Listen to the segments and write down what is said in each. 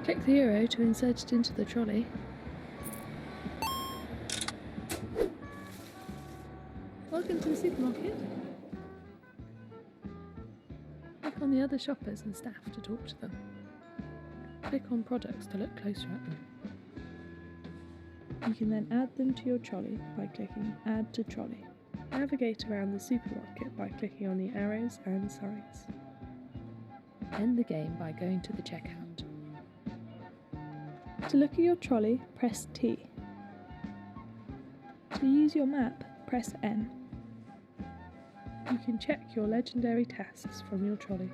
Click the arrow to insert it into the trolley. Welcome to the supermarket. Click on the other shoppers and staff to talk to them. Click on products to look closer at them. You can then add them to your trolley by clicking Add to Trolley. Navigate around the supermarket by clicking on the arrows and signs. End the game by going to the checkout. To look at your trolley, press T. To use your map, press N. You can check your legendary tasks from your trolley.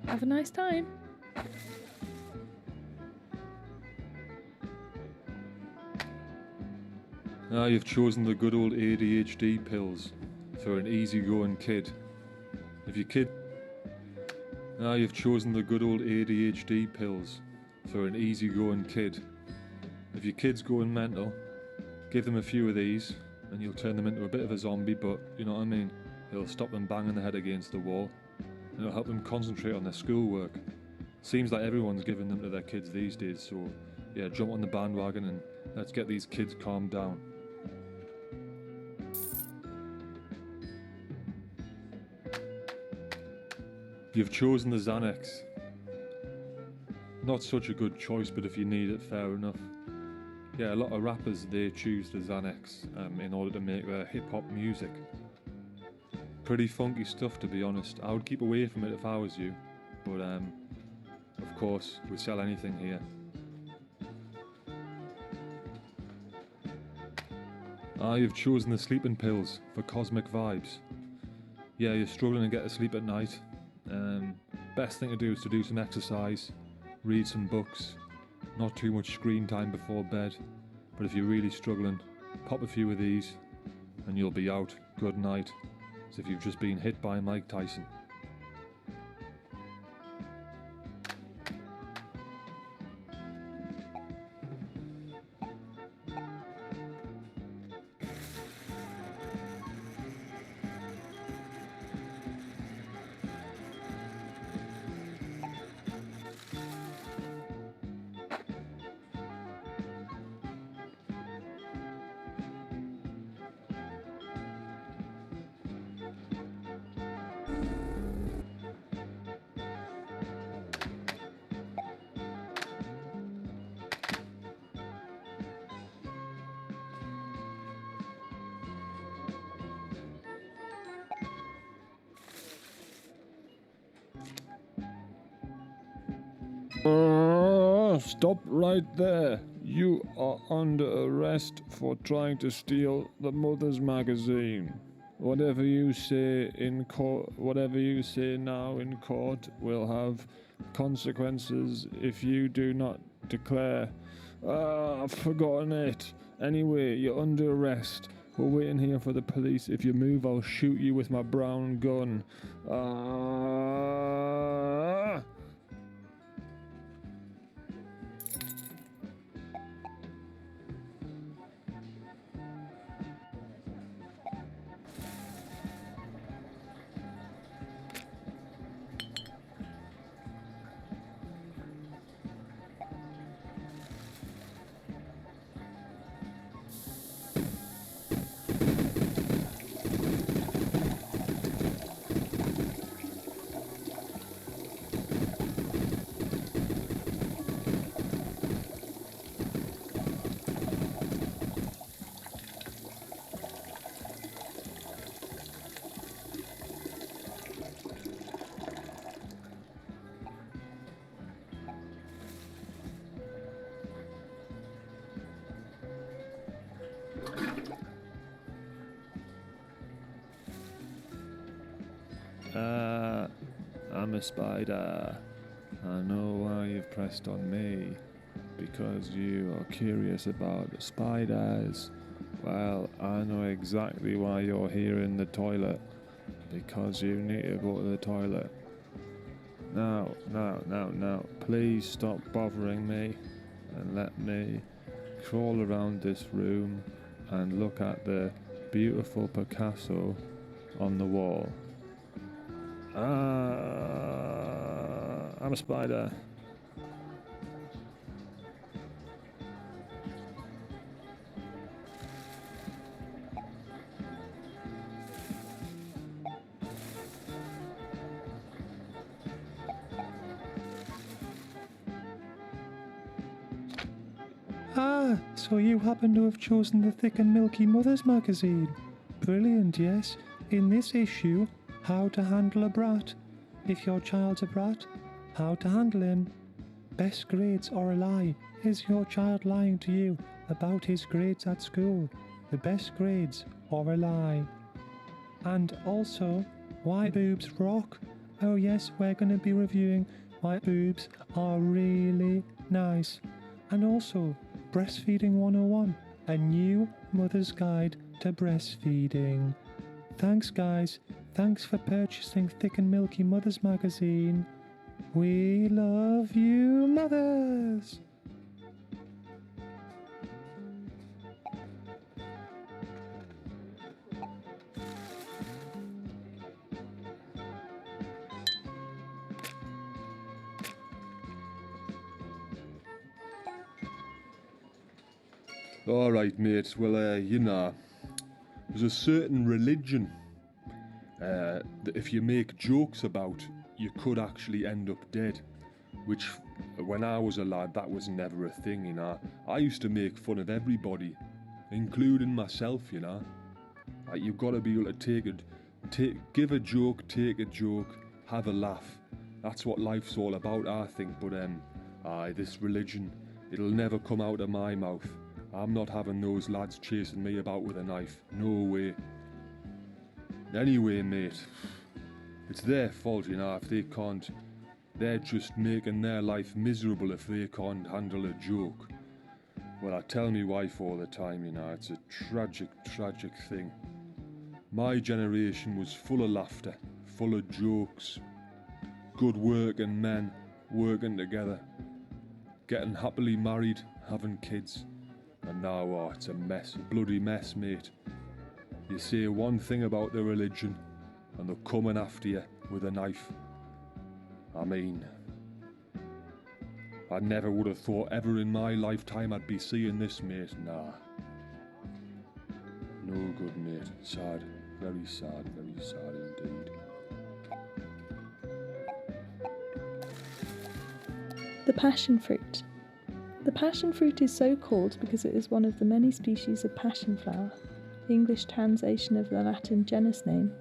Have a nice time! Now you've chosen the good old ADHD pills for an easygoing kid. Now you've chosen the good old ADHD pills for an easygoing kid. If your kid's going mental, give them a few of these and you'll turn them into a bit of a zombie, but you know what I mean? It'll stop them banging their head against the wall and it'll help them concentrate on their schoolwork. Seems like everyone's giving them to their kids these days, so yeah, jump on the bandwagon and let's get these kids calmed down. You've chosen the Xanax. Not such a good choice, but if you need it, fair enough. Yeah, a lot of rappers, they choose the Xanax in order to make their hip-hop music. Pretty funky stuff, to be honest. I would keep away from it if I was you, but of course, we sell anything here. You've chosen the sleeping pills for cosmic vibes. Yeah, you're struggling to get to sleep at night. Best thing to do is to do some exercise, read some books, not too much screen time before bed. But if you're really struggling, pop a few of these and you'll be out. Good night. As if you've just been hit by Mike Tyson. Stop right there. You are under arrest for trying to steal the Mother's magazine. Whatever you say in court, whatever you say now in court will have consequences if you do not declare. I've forgotten it. Anyway, you're under arrest. We're waiting here for the police. If you move, I'll shoot you with my brown gun. I'm a spider. I know why you've pressed on me. Because you are curious about spiders. Well, I know exactly why you're here in the toilet. Because you need to go to the toilet. Now, please stop bothering me and let me crawl around this room and look at the beautiful Picasso on the wall. I'm a spider. So you happen to have chosen the Thick and Milky Mothers magazine. Brilliant, yes. In this issue, how to handle a brat. If your child's a brat, how to handle him. Best grades or a lie. Is your child lying to you about his grades at school? The best grades or a lie. And also, why boobs rock. Oh yes, we're going to be reviewing why boobs are really nice. And also, Breastfeeding 101, a new mother's guide to breastfeeding. Thanks guys, thanks for purchasing Thick and Milky Mothers magazine. We love you mothers! All right, mate. Well, there's a certain religion that if you make jokes about, you could actually end up dead. Which, when I was a lad, that was never a thing, you know. I used to make fun of everybody, including myself, you know. Like, you've got to be able to give a joke, take a joke, have a laugh. That's what life's all about, I think. But this religion, it'll never come out of my mouth. I'm not having those lads chasing me about with a knife. No way. Anyway, mate, it's their fault, you know, if they can't. They're just making their life miserable if they can't handle a joke. Well, I tell me wife all the time, you know, it's a tragic, tragic thing. My generation was full of laughter, full of jokes, good working men working together, getting happily married, having kids. And now, it's a mess, a bloody mess, mate. You say one thing about the religion, and they're coming after you with a knife. I mean, I never would have thought ever in my lifetime I'd be seeing this, mate. Nah. No good, mate. Sad. Very sad indeed. The passion fruit. The passion fruit is so called because it is one of the many species of passion flower, the English translation of the Latin genus name,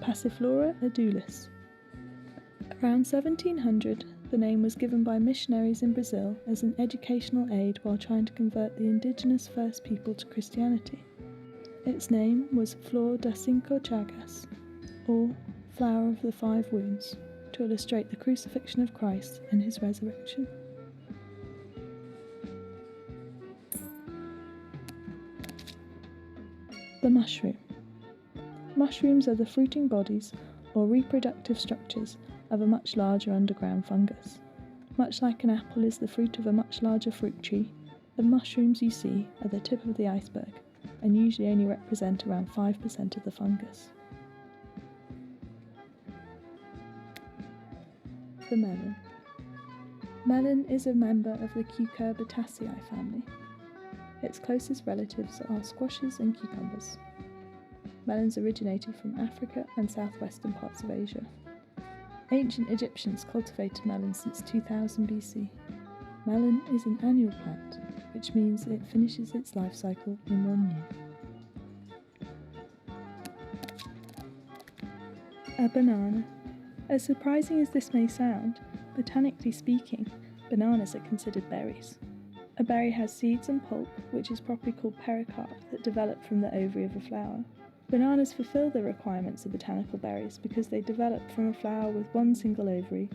Passiflora edulis. Around 1700, the name was given by missionaries in Brazil as an educational aid while trying to convert the indigenous first people to Christianity. Its name was Flor das Cinco Chagas, or Flower of the Five Wounds, to illustrate the crucifixion of Christ and his resurrection. The mushroom. Mushrooms are the fruiting bodies or reproductive structures of a much larger underground fungus. Much like an apple is the fruit of a much larger fruit tree, the mushrooms you see are the tip of the iceberg and usually only represent around 5% of the fungus. The melon. Melon is a member of the Cucurbitaceae family. Its closest relatives are squashes and cucumbers. Melons originated from Africa and southwestern parts of Asia. Ancient Egyptians cultivated melons since 2000 BC. Melon is an annual plant, which means it finishes its life cycle in 1 year. A banana. As surprising as this may sound, botanically speaking, bananas are considered berries. A berry has seeds and pulp, which is properly called pericarp, that develop from the ovary of a flower. Bananas fulfill the requirements of botanical berries because they develop from a flower with one single ovary,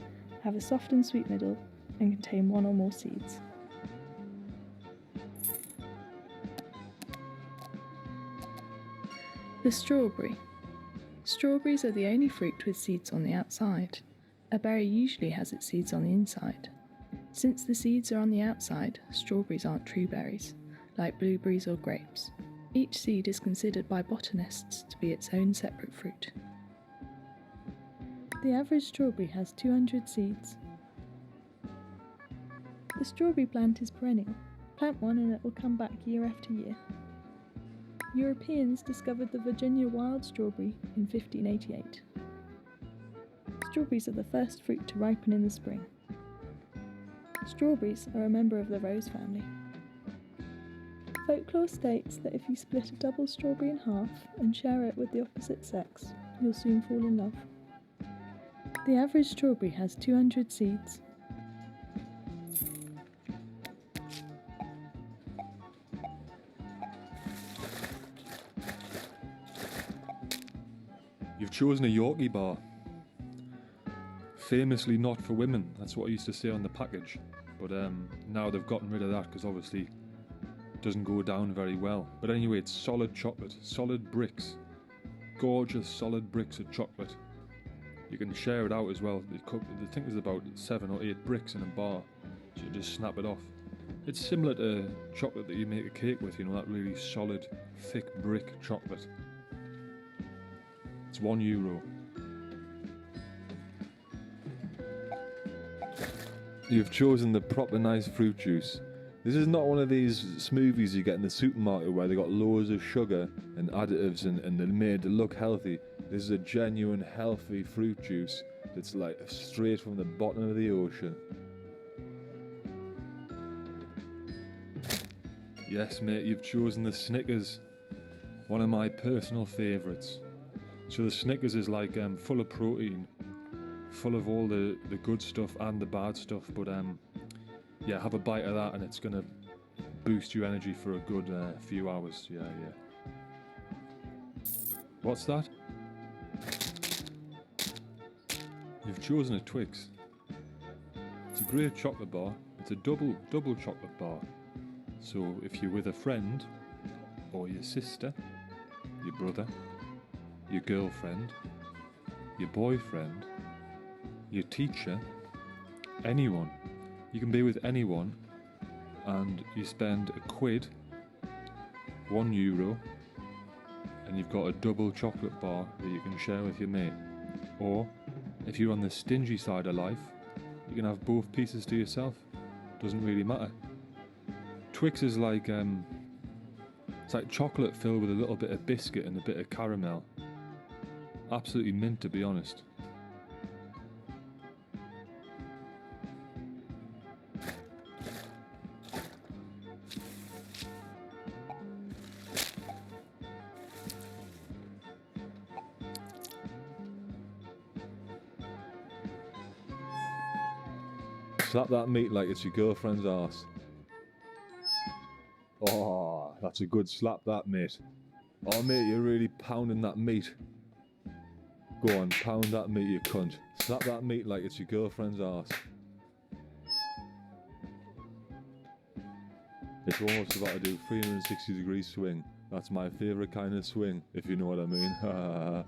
have a soft and sweet middle, and contain one or more seeds. The strawberry. Strawberries are the only fruit with seeds on the outside. A berry usually has its seeds on the inside. Since the seeds are on the outside, strawberries aren't true berries, like blueberries or grapes. Each seed is considered by botanists to be its own separate fruit. The average strawberry has 200 seeds. The strawberry plant is perennial. Plant one and it will come back year after year. Europeans discovered the Virginia wild strawberry in 1588. Strawberries are the first fruit to ripen in the spring. Strawberries are a member of the rose family. Folklore states that if you split a double strawberry in half and share it with the opposite sex, you'll soon fall in love. The average strawberry has 200 seeds. You've chosen a Yorkie bar. Famously not for women, that's what I used to say on the package. But now they've gotten rid of that because obviously it doesn't go down very well. But anyway, it's solid chocolate, solid bricks. Gorgeous solid bricks of chocolate. You can share it out as well. I think there's about 7 or 8 bricks in a bar, so you just snap it off. It's similar to chocolate that you make a cake with, you know, that really solid, thick brick chocolate. It's €1. You've chosen the proper nice fruit juice. This is not one of these smoothies you get in the supermarket where they got loads of sugar and additives and they're made to look healthy. This is a genuine healthy fruit juice that's like straight from the bottom of the ocean. Yes mate, you've chosen the Snickers. One of my personal favourites. So the Snickers is like full of protein, full of all the good stuff and the bad stuff, but yeah, have a bite of that and it's going to boost your energy for a good few hours. Yeah. What's that? You've chosen a Twix. It's a great chocolate bar. It's a double chocolate bar. So if you're with a friend, or your sister, your brother, your girlfriend, your boyfriend, your teacher, anyone. You can be with anyone and you spend £1, €1, and you've got a double chocolate bar that you can share with your mate. Or if you're on the stingy side of life, you can have both pieces to yourself. Doesn't really matter. Twix is like it's like chocolate filled with a little bit of biscuit and a bit of caramel. Absolutely mint, to be honest. Slap that meat like it's your girlfriend's arse. Oh, that's a good slap, that, mate. Oh, mate, you're really pounding that meat. Go on, pound that meat, you cunt. Slap that meat like it's your girlfriend's arse. It's almost about to do 360-degree swing. That's my favourite kind of swing, if you know what I mean.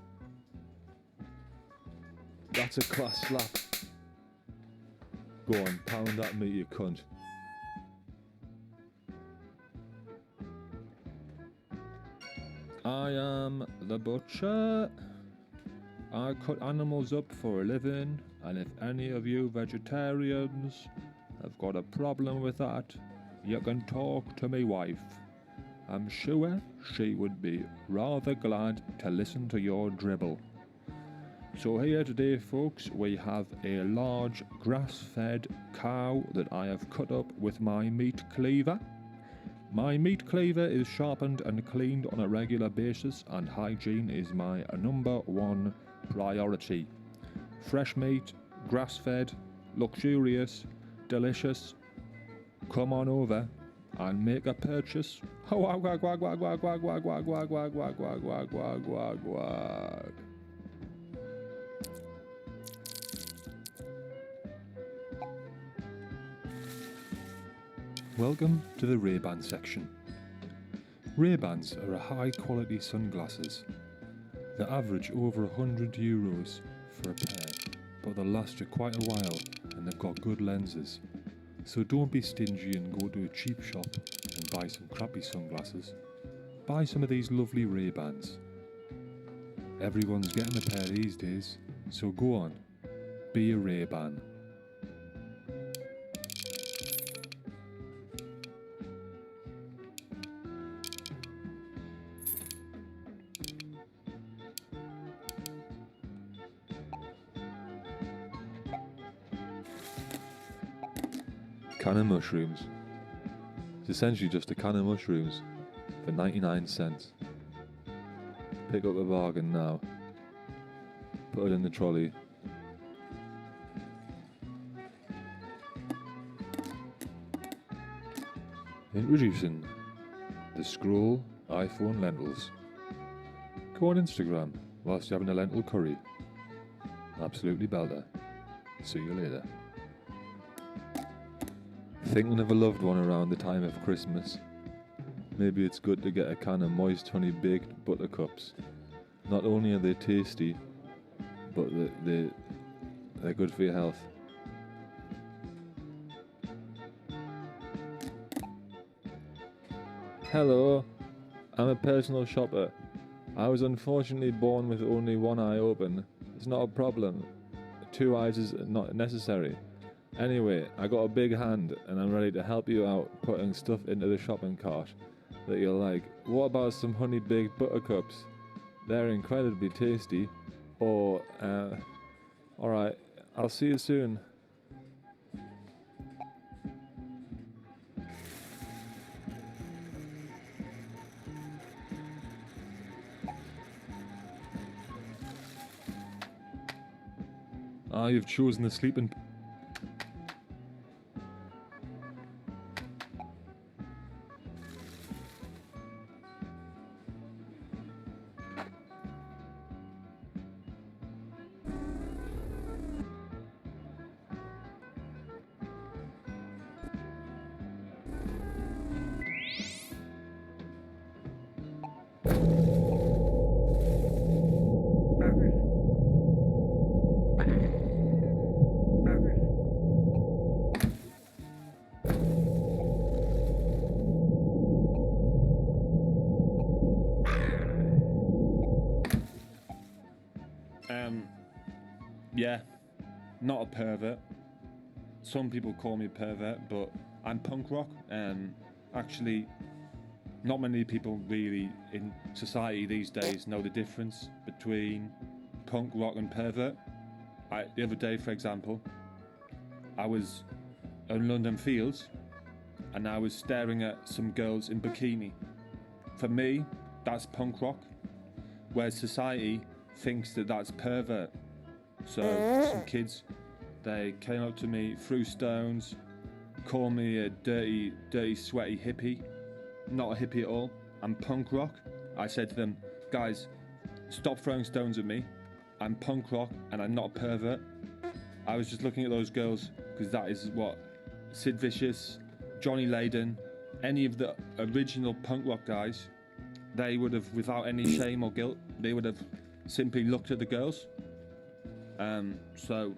That's a class slap. Go on, pound that meat, you cunt. I am the butcher. I cut animals up for a living, and if any of you vegetarians have got a problem with that, you can talk to me wife. I'm sure she would be rather glad to listen to your dribble. So here today, folks, we have a large grass-fed cow that I have cut up with my meat cleaver. My meat cleaver is sharpened and cleaned on a regular basis, and hygiene is my #1 priority. Fresh meat, grass-fed, luxurious, delicious. Come on over and make a purchase. Wag, wag, wag, wag, wag, wag, wag, wag, wag, wag, wag, wag, wag, wag, wag, wag. Welcome to the Ray-Ban section. Ray-Bans are a high-quality sunglasses. They average over €100 for a pair, but they'll last you quite a while and they've got good lenses. So don't be stingy and go to a cheap shop and buy some crappy sunglasses. buy some of these lovely Ray-Bans. Everyone's getting a pair these days, so go on, be a Ray-Ban. Can of mushrooms. It's essentially just a can of mushrooms for 99 cents. Pick up a bargain now. Put it in the trolley. Introducing the Scroll iPhone lentils. Go on Instagram whilst you're having a lentil curry. Absolutely belter. See you later. Thinking of a loved one around the time of Christmas? Maybe it's good to get a can of moist honey baked buttercups. Not only are they tasty, but they're good for your health. Hello, I'm a personal shopper. I was unfortunately born with only one eye open. It's not a problem. 2 eyes is not necessary. Anyway, I got a big hand and I'm ready to help you out putting stuff into the shopping cart that you'll like. What about some honey baked buttercups? They're incredibly tasty. Or, alright, I'll see you soon. You've chosen the sleeping. Yeah, not a pervert. Some people call me a pervert, but I'm punk rock. Actually, not many people really in society these days know the difference between punk rock and pervert. The other day, for example, I was in London Fields and I was staring at some girls in bikini. For me, that's punk rock, whereas society thinks that that's pervert. So some kids, they came up to me, threw stones, called me a dirty, sweaty hippie. Not a hippie at all. I'm punk rock. I said to them, guys, stop throwing stones at me. I'm punk rock and I'm not a pervert. I was just looking at those girls because that is what Sid Vicious, Johnny Lydon, any of the original punk rock guys, they would have, without any shame or guilt, they would have simply looked at the girls. So,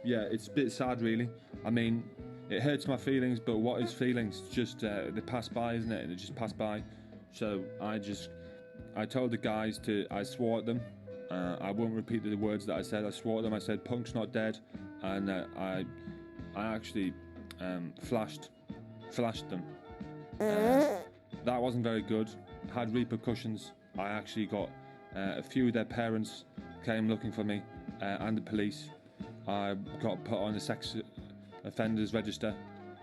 yeah, it's a bit sad, really. I mean, it hurts my feelings, but what is feelings? Just they pass by, isn't it? They just pass by. So I told the guys I swore at them. I won't repeat the words that I said. I swore at them. I said, "Punk's not dead," and I actually flashed them. That wasn't very good. Had repercussions. I actually got a few of their parents came looking for me, and the police. I got put on the sex offenders register,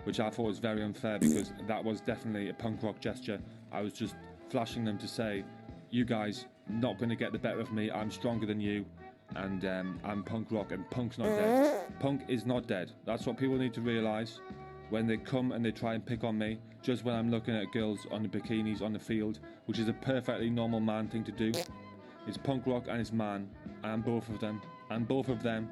which I thought was very unfair because that was definitely a punk rock gesture. I was just flashing them to say, you guys not going to get the better of me. I'm stronger than you, and I'm punk rock, and punk's not dead. Punk is not dead. That's what people need to realise when they come and they try and pick on me just when I'm looking at girls on the bikinis on the field, which is a perfectly normal man thing to do. It's punk rock and it's man. I'm both of them. I'm both of them.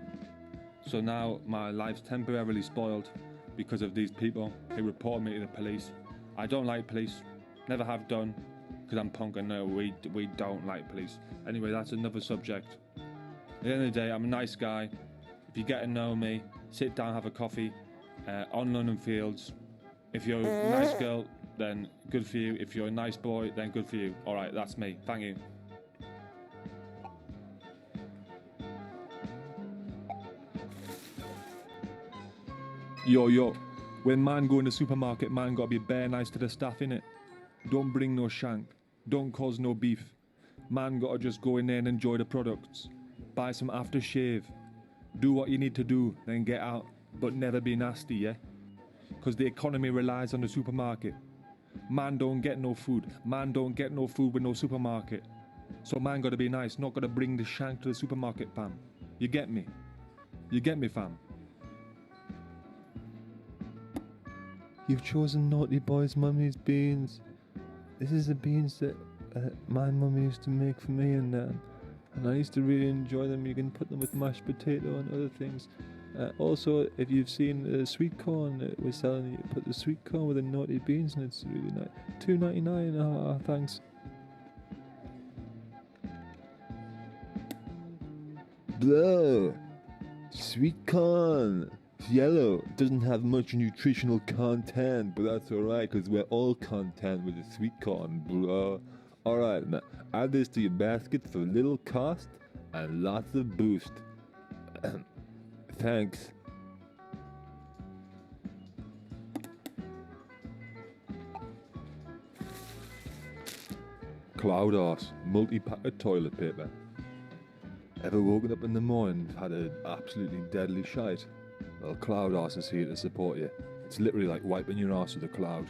So now my life's temporarily spoiled because of these people who report me to the police. I don't like police. Never have done, because I'm punk and no, we don't like police. Anyway, that's another subject. At the end of the day, I'm a nice guy. If you get to know me, sit down, have a coffee on London Fields. If you're a nice girl, then good for you. If you're a nice boy, then good for you. All right, that's me. Thank you. Yo, when man go in the supermarket, man gotta be bare nice to the staff, innit? Don't bring no shank. Don't cause no beef. Man gotta just go in there and enjoy the products. Buy some aftershave. Do what you need to do, then get out. But never be nasty, yeah? Because the economy relies on the supermarket. Man don't get no food. Man don't get no food with no supermarket. So man gotta be nice, not gotta bring the shank to the supermarket, fam. You get me? You get me, fam? You've chosen Naughty Boy's mummy's beans. This is the beans that my mum used to make for me, and I used to really enjoy them. You can put them with mashed potato and other things. Also, if you've seen sweet corn, we're selling, you put the sweet corn with the naughty beans, and it's really nice. $2.99. Thanks. Blah. Sweet corn. It's yellow. It doesn't have much nutritional content, but that's alright, because we're all content with the sweet corn, bro. Alright, now add this to your basket for little cost and lots of boost. Thanks. Cloud Arse, multi-pack of toilet paper. Ever woken up in the morning and had an absolutely deadly shite? Well, Cloud Arse is here to support you. It's literally like wiping your arse with a cloud.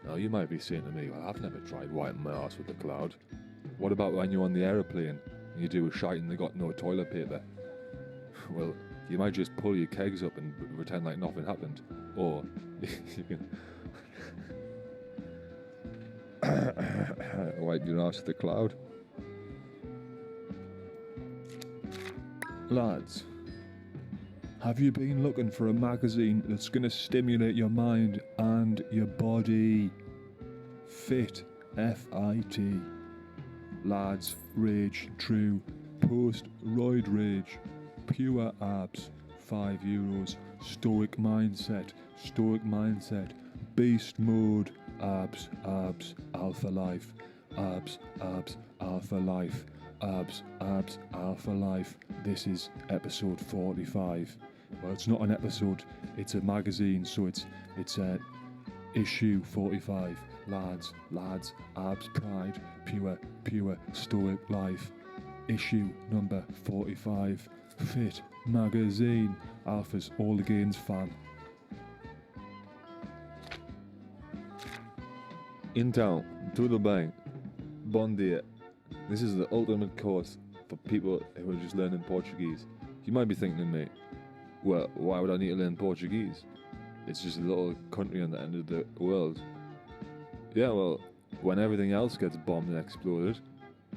Now you might be saying to me, well, I've never tried wiping my arse with a cloud. What about when you're on the aeroplane and you do a shite and they got no toilet paper? Well, you might just pull your kegs up and pretend like nothing happened. Or you can wipe your arse with a cloud. Lads, have you been looking for a magazine that's going to stimulate your mind and your body? Fit, F-I-T. Lads, rage, true, post-roid rage, pure abs, €5. Stoic mindset, beast mode, abs, alpha life, abs, alpha life, abs, alpha life. This is episode 45. Well, it's not an episode, it's a magazine, so it's issue 45. Lads, abs, pride, pure, stoic life. Issue number 45. Fit magazine. Alpha's all the gains, fam. In town, Tudo bem, bom dia. This is the ultimate course for people who are just learning Portuguese. You might be thinking to me, well, why would I need to learn Portuguese? It's just a little country on the end of the world. Yeah, well, when everything else gets bombed and exploded,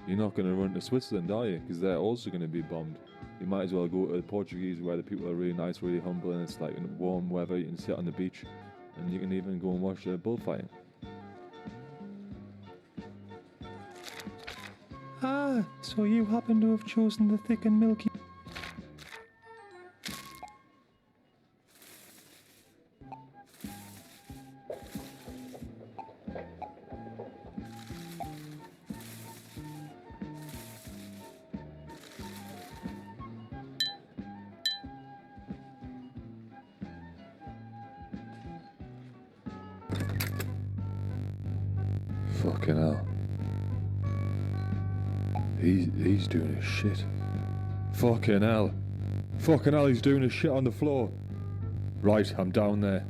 you're not going to run to Switzerland, are you? Because they're also going to be bombed. You might as well go to Portuguese, where the people are really nice, really humble, and it's like in warm weather. You can sit on the beach, and you can even go and watch the bullfighting. Ah, so you happen to have chosen the thick and milky. Fucking hell. He's doing his shit. Fucking hell, he's doing his shit on the floor. Right, I'm down there.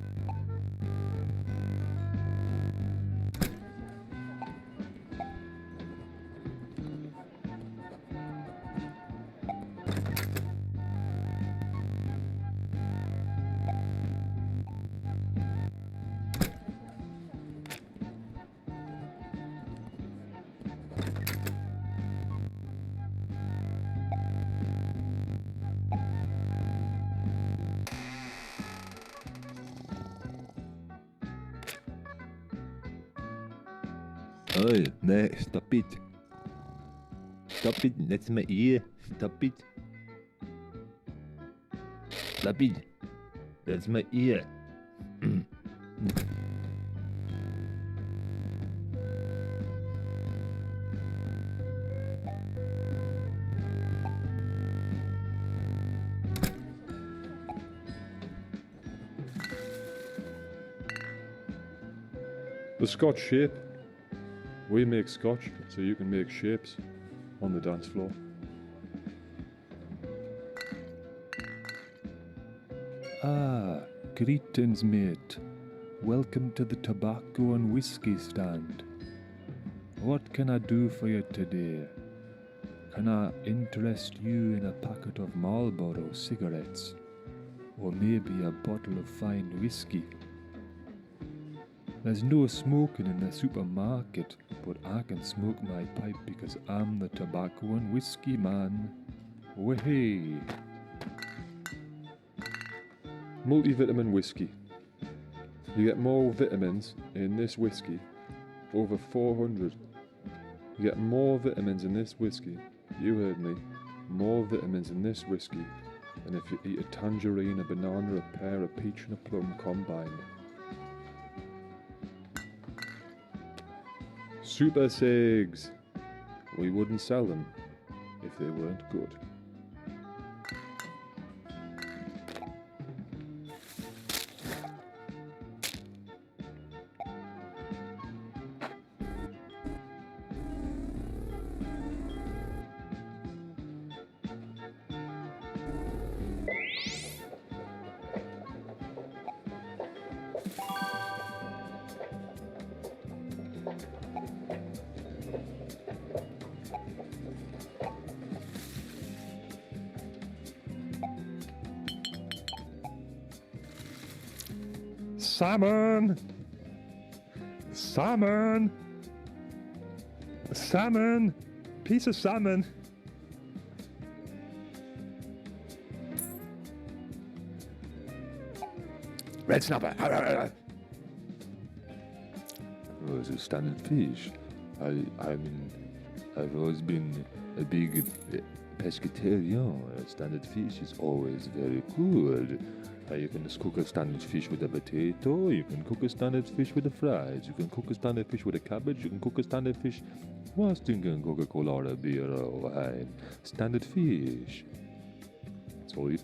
Oh, no, stop it. Stop it, that's my ear. Stop it. Stop it. That's my ear. The Scotch shape. We make Scotch, so you can make shapes on the dance floor. Ah, greetings, mate. Welcome to the tobacco and whiskey stand. What can I do for you today? Can I interest you in a packet of Marlboro cigarettes? Or maybe a bottle of fine whiskey? There's no smoking in the supermarket, but I can smoke my pipe because I'm the tobacco and whiskey man. Way. Multivitamin whiskey. You get more vitamins in this whiskey, over 400. You get more vitamins in this whiskey, you heard me, more vitamins in this whiskey than if you eat a tangerine, a banana, a pear, a peach and a plum combined. Super Cigs. We wouldn't sell them if they weren't good. Salmon! Salmon! Salmon! Piece of salmon! Red snapper! Oh, it's a standard fish. I've always been a big pescatarian. Standard fish is always very good. You can just cook a standard fish with a potato, you can cook a standard fish with the fries, you can cook a standard fish with a cabbage, you can cook a standard fish whilst drinking Coca-Cola or a beer or wine. Standard fish. That's all you...